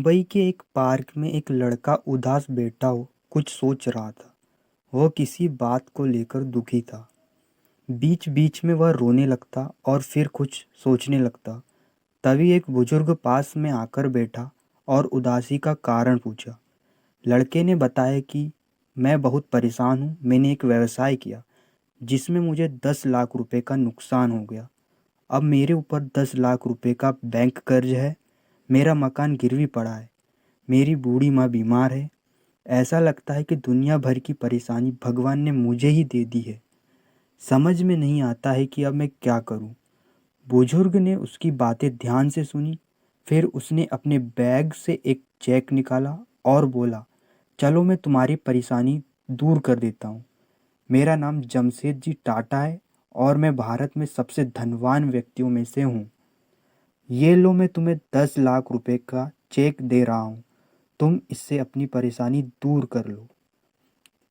मुंबई के एक पार्क में एक लड़का उदास बैठा हो कुछ सोच रहा था। वह किसी बात को लेकर दुखी था। बीच बीच में वह रोने लगता और फिर कुछ सोचने लगता। तभी एक बुजुर्ग पास में आकर बैठा और उदासी का कारण पूछा। लड़के ने बताया कि मैं बहुत परेशान हूँ। मैंने एक व्यवसाय किया जिसमें मुझे 10 लाख रुपए का नुकसान हो गया। अब मेरे ऊपर 10 लाख रुपए का बैंक कर्ज है। मेरा मकान गिरवी पड़ा है। मेरी बूढ़ी माँ बीमार है। ऐसा लगता है कि दुनिया भर की परेशानी भगवान ने मुझे ही दे दी है। समझ में नहीं आता है कि अब मैं क्या करूं। बुजुर्ग ने उसकी बातें ध्यान से सुनी। फिर उसने अपने बैग से एक चेक निकाला और बोला, चलो मैं तुम्हारी परेशानी दूर कर देता हूँ। मेरा नाम जमशेद जी टाटा है और मैं भारत में सबसे धनवान व्यक्तियों में से हूँ। ये लो, मैं तुम्हें 10 लाख रुपए का चेक दे रहा हूँ। तुम इससे अपनी परेशानी दूर कर लो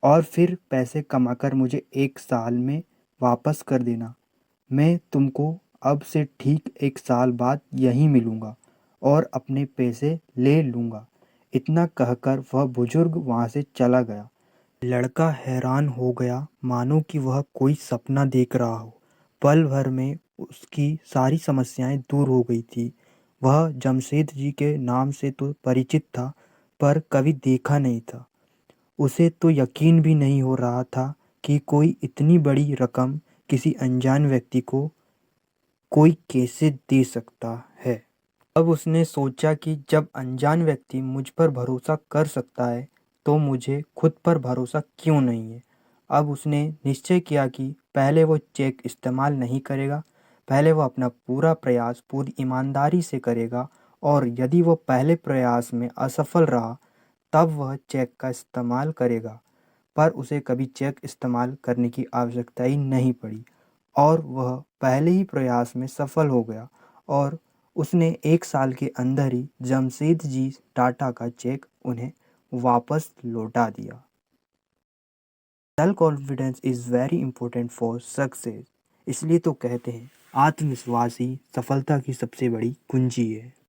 और फिर पैसे कमाकर मुझे 1 साल में वापस कर देना। मैं तुमको अब से ठीक 1 साल बाद यहीं मिलूँगा और अपने पैसे ले लूँगा। इतना कहकर वह बुजुर्ग वहाँ से चला गया। लड़का हैरान हो गया, मानो कि वह कोई सपना देख रहा हो। पल भर में उसकी सारी समस्याएं दूर हो गई थी। वह जमशेद जी के नाम से तो परिचित था, पर कभी देखा नहीं था। उसे तो यकीन भी नहीं हो रहा था कि कोई इतनी बड़ी रकम किसी अनजान व्यक्ति को कोई कैसे दे सकता है। अब उसने सोचा कि जब अनजान व्यक्ति मुझ पर भरोसा कर सकता है तो मुझे खुद पर भरोसा क्यों नहीं है। अब उसने निश्चय किया कि पहले वो चेक इस्तेमाल नहीं करेगा। पहले वो अपना पूरा प्रयास पूरी ईमानदारी से करेगा और यदि वो पहले प्रयास में असफल रहा तब वह चेक का इस्तेमाल करेगा। पर उसे कभी चेक इस्तेमाल करने की आवश्यकता ही नहीं पड़ी और वह पहले ही प्रयास में सफल हो गया और उसने 1 साल के अंदर ही जमशेद जी टाटा का चेक उन्हें वापस लौटा दिया। Self confidence is very important for success. इसलिए तो कहते हैं आत्मविश्वास ही सफलता की सबसे बड़ी कुंजी है।